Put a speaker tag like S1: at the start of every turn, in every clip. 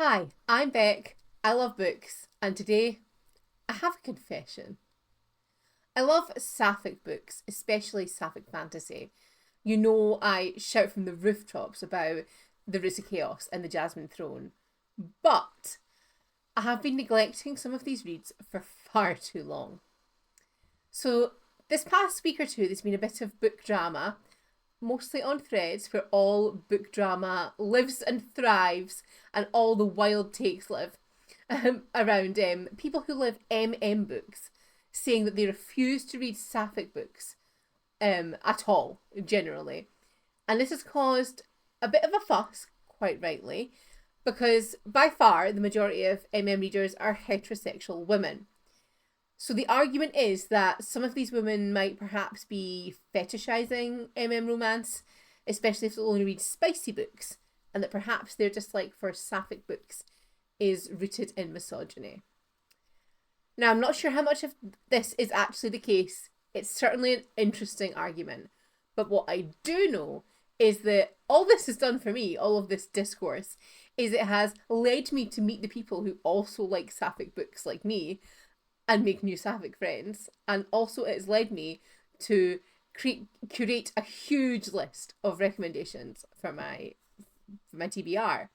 S1: Hi, I'm Beck. I love books, and today I have a confession. I love Sapphic books, especially Sapphic fantasy. You know, I shout from the rooftops about the Roots of Chaos and the Jasmine Throne, but I have been neglecting some of these reads for far too long. So, this past week or two, there's been a bit of book drama, mostly on Threads, where all book drama lives and thrives and all the wild takes live around people who live books saying that they refuse to read Sapphic books at all, generally. And this has caused a bit of a fuss, quite rightly, because by far the majority of readers are heterosexual women. So the argument is that some of these women might perhaps be fetishizing romance, especially if they only read spicy books, and that perhaps their dislike for Sapphic books is rooted in misogyny. Now, I'm not sure how much of this is actually the case. It's certainly an interesting argument. But what I do know is that all this has done for me, all of this discourse, is it has led me to meet the people who also like Sapphic books like me, and make new Sapphic friends. And also it has led me to curate a huge list of recommendations for my TBR.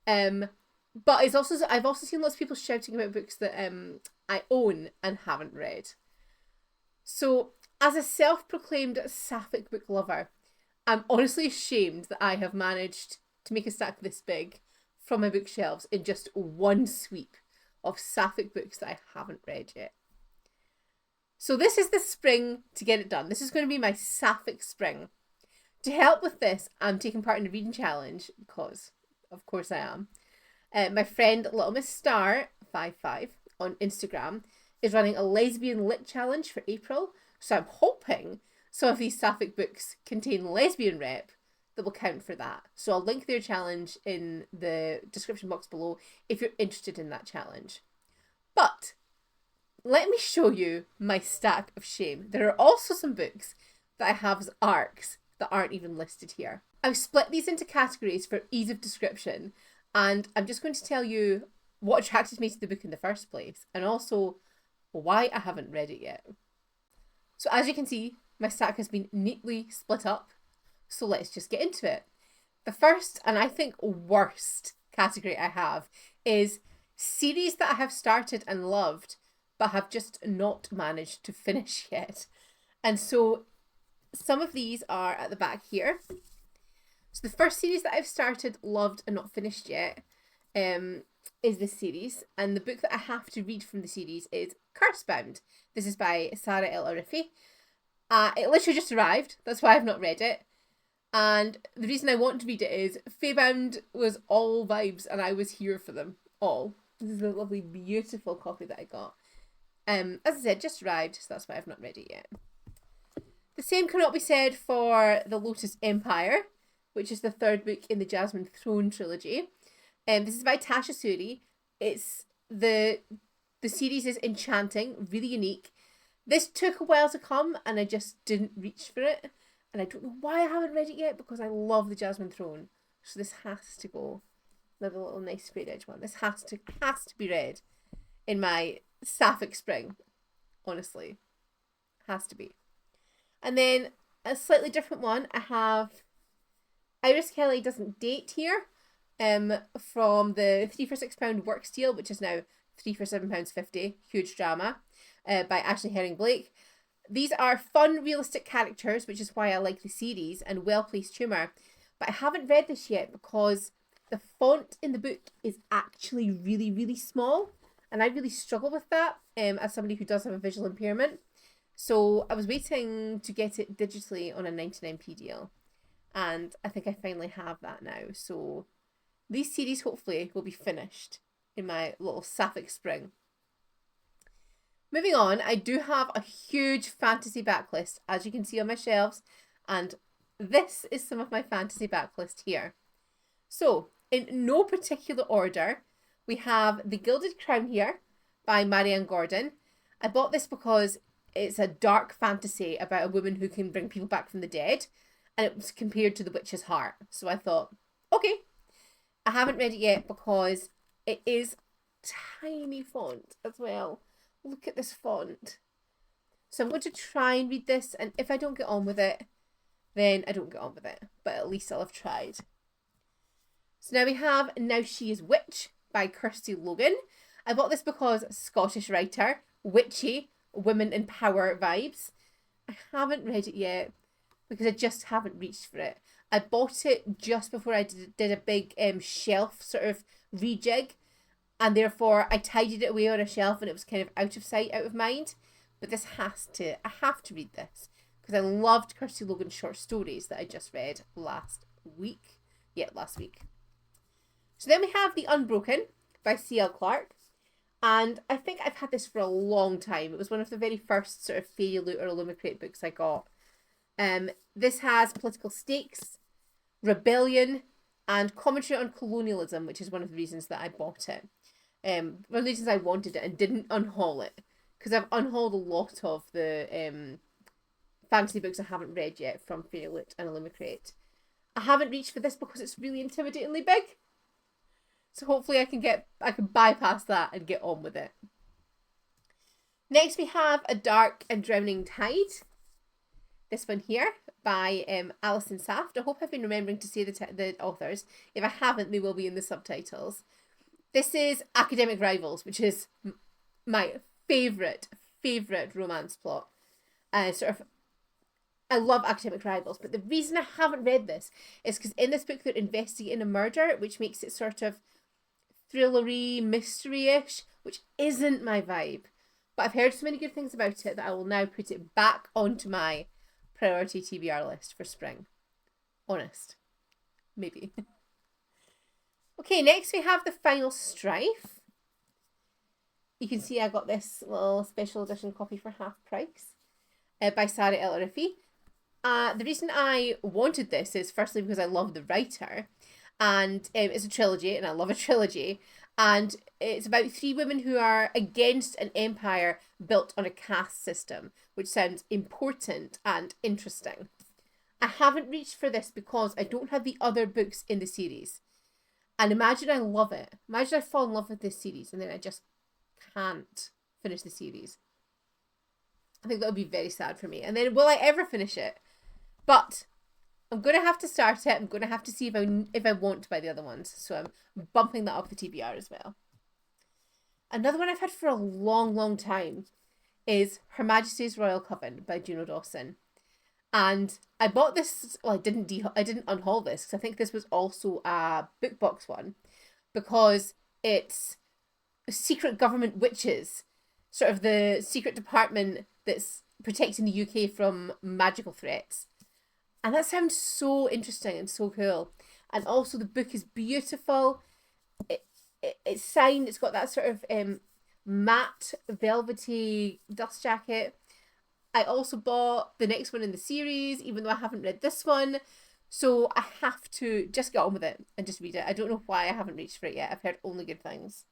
S1: But I've also seen lots of people shouting about books that I own and haven't read. So as a self-proclaimed Sapphic book lover, I'm honestly ashamed that I have managed to make a stack this big from my bookshelves in just one sweep of Sapphic books that I haven't read yet. So this is the spring to get it done. This is going to be my Sapphic spring. To help with this, I'm taking part in a reading challenge because, of course, I am. My friend Little Miss Star 55 on Instagram is running a lesbian lit challenge for April. So I'm hoping some of these Sapphic books contain lesbian rep that will count for that. So I'll link their challenge in the description box below if you're interested in that challenge. But let me show you my stack of shame. There are also some books that I have as arcs that aren't even listed here. I've split these into categories for ease of description, and I'm just going to tell you what attracted me to the book in the first place, and also why I haven't read it yet. So as you can see, my stack has been neatly split up. So let's just get into it. The first, and I think worst category I have, is series that I have started and loved, but have just not managed to finish yet. And so some of these are at the back here. So the first series that I've started, loved, and not finished yet is this series. And the book that I have to read from the series is Cursebound. This is by Sarah El Arifi. It literally just arrived. That's why I've not read it. And the reason I want to read it is Feybound was all vibes and I was here for them all. This is a lovely, beautiful copy that I got. As I said, just arrived, so that's why I've not read it yet. The same cannot be said for The Lotus Empire, which is the third book in the Jasmine Throne trilogy. This is by Tasha Suri. It's the series is enchanting, really unique. This took a while to come and I just didn't reach for it. And I don't know why I haven't read it yet, because I love the Jasmine Throne. So this has to go. Another little nice sprayed edge one. This has to be read in my Sapphic spring. Honestly. Has to be. And then a slightly different one. I have Iris Kelly Doesn't Date here. From the 3 for £6 Works deal, which is now 3 for £7.50. Huge drama. By Ashley Herring Blake. These are fun, realistic characters, which is why I like the series, and well-placed humour. But I haven't read this yet because the font in the book is actually really, really small. And I really struggle with that as somebody who does have a visual impairment. So I was waiting to get it digitally on a 99p deal. And I think I finally have that now. So these series hopefully will be finished in my little Sapphic spring. Moving on, I do have a huge fantasy backlist, as you can see on my shelves, and this is some of my fantasy backlist here. So, in no particular order, we have The Gilded Crown here by Marianne Gordon. I bought this because it's a dark fantasy about a woman who can bring people back from the dead, and it was compared to The Witch's Heart. So I thought, okay. I haven't read it yet because it is tiny font as well. Look at this font. So I'm going to try and read this, and if I don't get on with it, then I don't get on with it. But at least I'll have tried. So now we have Now She Is Witch by Kirsty Logan. I bought this because Scottish writer, witchy, women in power vibes. I haven't read it yet because I just haven't reached for it. I bought it just before I did a big shelf sort of rejig, and therefore I tidied it away on a shelf and it was kind of out of sight, out of mind. But this I have to read this because I loved Kirsty Logan's short stories that I just read last week. Yeah, last week. So then we have The Unbroken by C.L. Clarke. And I think I've had this for a long time. It was one of the very first sort of Fairy Loot or Illumicrate books I got. This has political stakes, rebellion, and commentary on colonialism, which is one of the reasons that I bought it. One of the reasons I wanted it and didn't unhaul it. Because I've unhauled a lot of the fantasy books I haven't read yet from Fairy Loot and Illumicrate. I haven't reached for this because it's really intimidatingly big. So hopefully I can bypass that and get on with it. Next we have A Dark and Drowning Tide. This one here by Alison Saft. I hope I've been remembering to say the authors. If I haven't, they will be in the subtitles. This is Academic Rivals, which is my favourite romance plot. I love Academic Rivals, but the reason I haven't read this is because in this book they're investigating a murder, which makes it sort of thrillery, mystery-ish, which isn't my vibe. But I've heard so many good things about it that I will now put it back onto my priority TBR list for spring. Honest. Maybe. Okay, next we have The Final Strife. You can see I got this little special edition copy for half price by Sarah L. Riffey. The reason I wanted this is firstly because I love the writer, and it's a trilogy, and I love a trilogy, and it's about 3 women who are against an empire built on a caste system, which sounds important and interesting. I haven't reached for this because I don't have the other books in the series. And imagine I love it. Imagine I fall in love with this series and then I just can't finish the series. I think that would be very sad for me. And then will I ever finish it? But I'm going to have to start it. I'm going to have to see if I want to buy the other ones. So I'm bumping that up the TBR as well. Another one I've had for a long, long time is Her Majesty's Royal Coven by Juno Dawson. And I bought this, well, I didn't unhaul this because I think this was also a book box one, because it's secret government witches, sort of the secret department that's protecting the UK from magical threats. And that sounds so interesting and so cool. And also the book is beautiful. It's signed, it's got that sort of matte velvety dust jacket. I also bought the next one in the series, even though I haven't read this one. So I have to just get on with it and just read it. I don't know why I haven't reached for it yet. I've heard only good things.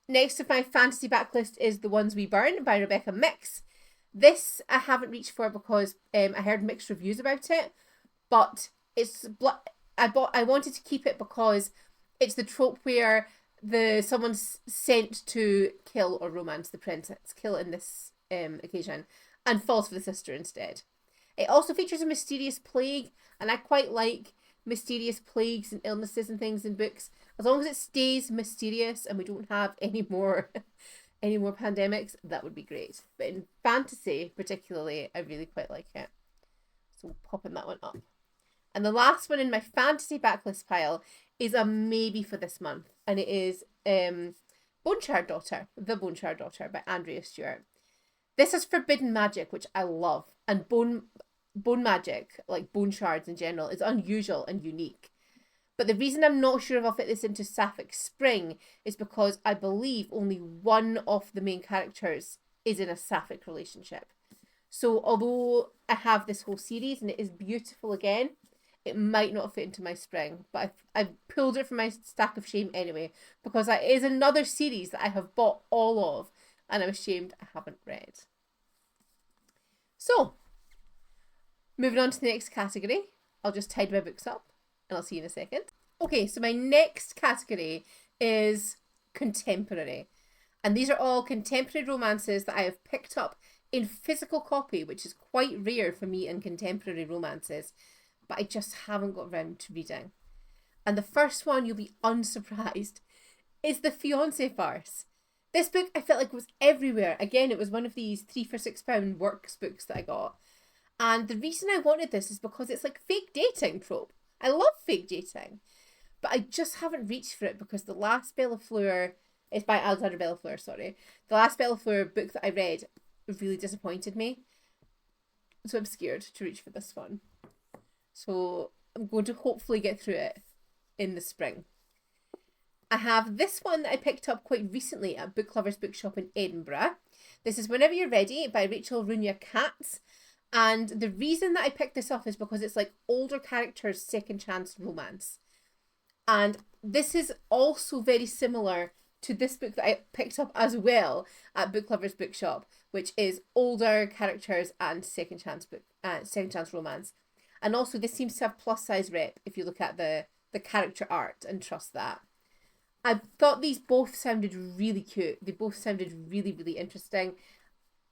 S1: Next of my fantasy backlist is The Ones We Burn by Rebecca Mix. This I haven't reached for because I heard mixed reviews about it. But I wanted to keep it because it's the trope where someone's sent to kill or romance the princess. Kill in this occasion, and falls for the sister instead. It also features a mysterious plague, and I quite like mysterious plagues and illnesses and things in books, as long as it stays mysterious and we don't have any more pandemics. That would be great. But in fantasy particularly, I really quite like it, so popping that one up. And the last one in my fantasy backlist pile is a maybe for this month, and it is The Bone Shard Daughter by Andrea Stewart. This is forbidden magic, which I love, and bone magic, like bone shards in general, is unusual and unique. But the reason I'm not sure if I'll fit this into Sapphic Spring is because I believe only one of the main characters is in a Sapphic relationship. So although I have this whole series and it is beautiful again, it might not fit into my spring. But I've pulled it from my stack of shame anyway, because it is another series that I have bought all of, and I'm ashamed I haven't read. So, moving on to the next category. I'll just tidy my books up, and I'll see you in a second. Okay, so my next category is contemporary. And these are all contemporary romances that I have picked up in physical copy, which is quite rare for me in contemporary romances, but I just haven't got round to reading. And the first one, you'll be unsurprised, is The Fiancé Farce. This book I felt like was everywhere. Again, it was one of these 3 for £6 works books that I got. And the reason I wanted this is because it's like fake dating trope. I love fake dating. But I just haven't reached for it because the last Bella Fleur, it's by Alexandra Bella Fleur, sorry. The last Bella Fleur book that I read really disappointed me. So I'm scared to reach for this one. So I'm going to hopefully get through it in the spring. I have this one that I picked up quite recently at Book Lovers Bookshop in Edinburgh. This is Whenever You're Ready by Rachel Runia Katz. And the reason that I picked this up is because it's like older characters' second chance romance. And this is also very similar to this book that I picked up as well at Book Lovers Bookshop, which is older characters and second chance romance. And also this seems to have plus size rep if you look at the character art and trust that. I thought these both sounded really cute. They both sounded really, really interesting.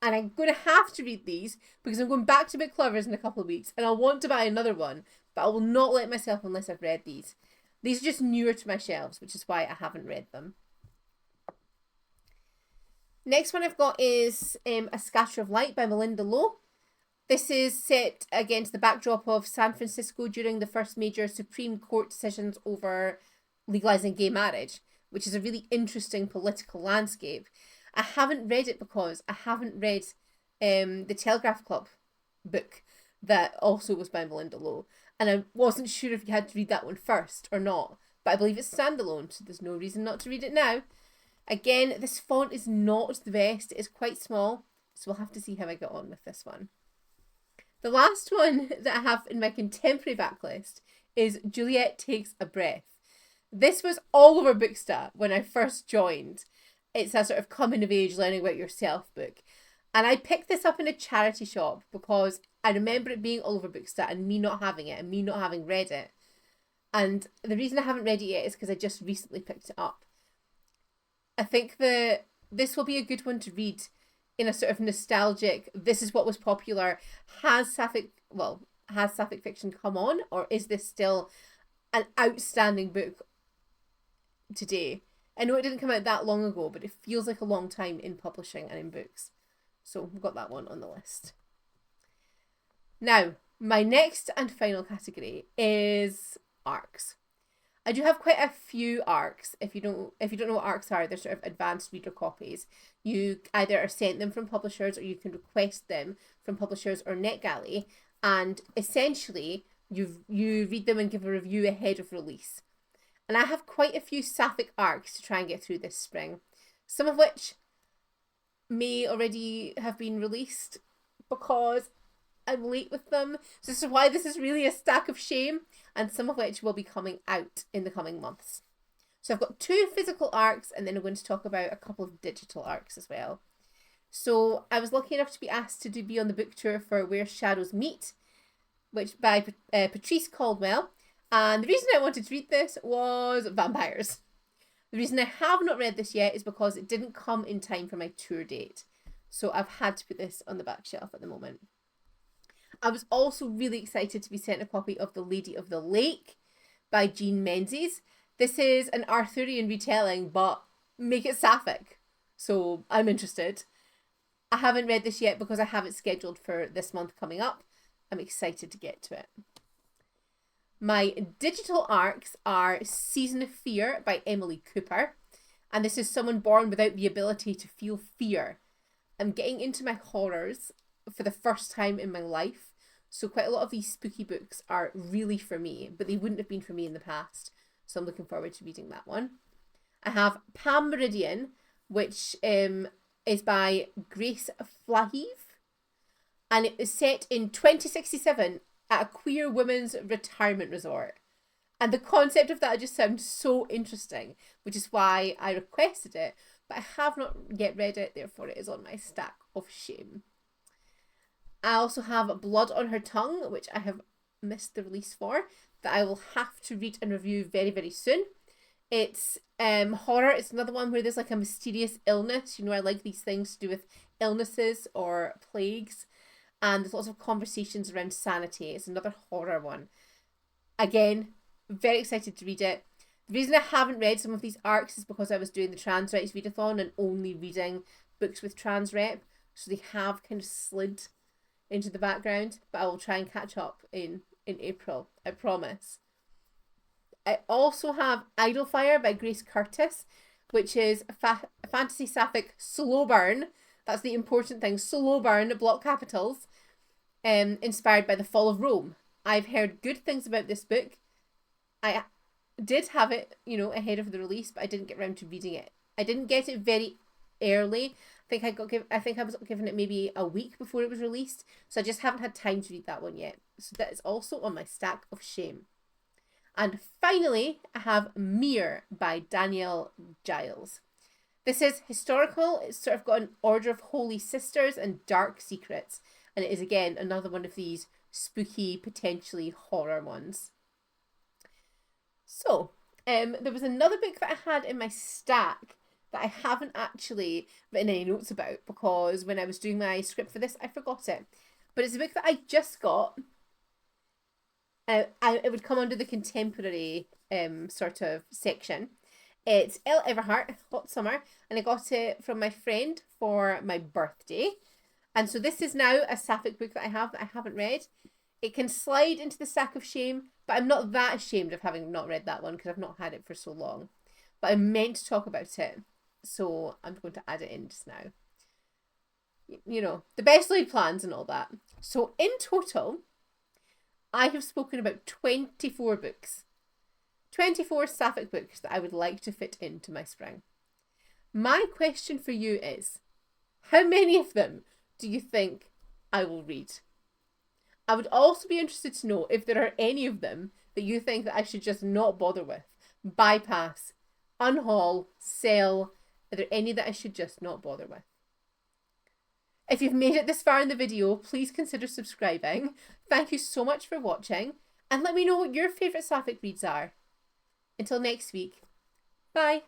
S1: And I'm going to have to read these because I'm going back to Book Lovers in a couple of weeks and I'll want to buy another one, but I will not let myself unless I've read these. These are just newer to my shelves, which is why I haven't read them. Next one I've got is A Scatter of Light by Melinda Lowe. This is set against the backdrop of San Francisco during the first major Supreme Court decisions over legalizing gay marriage, which is a really interesting political landscape. I haven't read it because I haven't read the Telegraph Club book that also was by Melinda Lowe. And I wasn't sure if you had to read that one first or not. But I believe it's standalone, so there's no reason not to read it now. Again, this font is not the best. It is quite small, so we'll have to see how I get on with this one. The last one that I have in my contemporary backlist is Juliet Takes a Breath. This was all over Booksta when I first joined. It's a sort of coming of age, learning about yourself book. And I picked this up in a charity shop because I remember it being all over Booksta and me not having it and me not having read it. And the reason I haven't read it yet is because I just recently picked it up. I think this will be a good one to read in a sort of nostalgic, this is what was popular. Has Sapphic fiction come on, or is this still an outstanding book today? I know it didn't come out that long ago, but it feels like a long time in publishing and in books. So we've got that one on the list. Now, my next and final category is ARCs. I do have quite a few ARCs. If you don't know what ARCs are, they're sort of advanced reader copies. You either are sent them from publishers or you can request them from publishers or NetGalley, and essentially you read them and give a review ahead of release. And I have quite a few Sapphic ARCs to try and get through this spring, some of which may already have been released because I'm late with them. So this is why this is really a stack of shame, and some of which will be coming out in the coming months. So I've got 2 physical ARCs, and then I'm going to talk about a couple of digital ARCs as well. So I was lucky enough to be asked to be on the book tour for Where Shadows Meet, which by Patrice Caldwell. And the reason I wanted to read this was vampires. The reason I have not read this yet is because it didn't come in time for my tour date. So I've had to put this on the back shelf at the moment. I was also really excited to be sent a copy of The Lady of the Lake by Jean Menzies. This is an Arthurian retelling, but make it Sapphic. So I'm interested. I haven't read this yet because I have it scheduled for this month coming up. I'm excited to get to it. My digital ARCs are Season of Fear by Emily Cooper. And this is someone born without the ability to feel fear. I'm getting into my horrors for the first time in my life. So quite a lot of these spooky books are really for me, but they wouldn't have been for me in the past. So I'm looking forward to reading that one. I have Pam Meridian, which is by Grace Flahive. And it is set in 2067 at a queer women's retirement resort. And the concept of that just sounds so interesting, which is why I requested it. But I have not yet read it, therefore it is on my stack of shame. I also have Blood on Her Tongue, which I have missed the release for, that I will have to read and review very, very soon. It's horror. It's another one where there's like a mysterious illness. You know, I like these things to do with illnesses or plagues. And there's lots of conversations around sanity. It's another horror one. Again, very excited to read it. The reason I haven't read some of these arcs is because I was doing the trans rights readathon and only reading books with trans rep. So they have kind of slid into the background. But I will try and catch up in April. I promise. I also have Idlefire by Grace Curtis, which is a fantasy sapphic slow burn. That's the important thing. Slow burn, block capitals. Inspired by the fall of Rome. I've heard good things about this book. I did have it, you know, ahead of the release, but I didn't get around to reading it. I didn't get it very early. I think I was given it maybe a week before it was released, so I just haven't had time to read that one yet. So that is also on my stack of shame. And finally, I have Mir by Danielle Giles. This is historical. It's sort of got an order of holy sisters and dark secrets. And it is, again, another one of these spooky, potentially horror ones. So, there was another book that I had in my stack that I haven't actually written any notes about because when I was doing my script for this, I forgot it. But it's a book that I just got. It would come under the contemporary sort of section. It's Elle Everhart, Hot Summer, and I got it from my friend for my birthday. And so this is now a Sapphic book that I haven't read. It can slide into the stack of shame, but I'm not that ashamed of having not read that one because I've not had it for so long. But I meant to talk about it, so I'm going to add it in just now. You know, the best laid plans and all that. So in total, I have spoken about 24 books. 24 Sapphic books that I would like to fit into my spring. My question for you is, how many of them do you think I will read? I would also be interested to know if there are any of them that you think that I should just not bother with, bypass, unhaul, sell. Are there any that I should just not bother with? If you've made it this far in the video, please consider subscribing. Thank you so much for watching, and let me know what your favourite Sapphic reads are. Until next week, bye.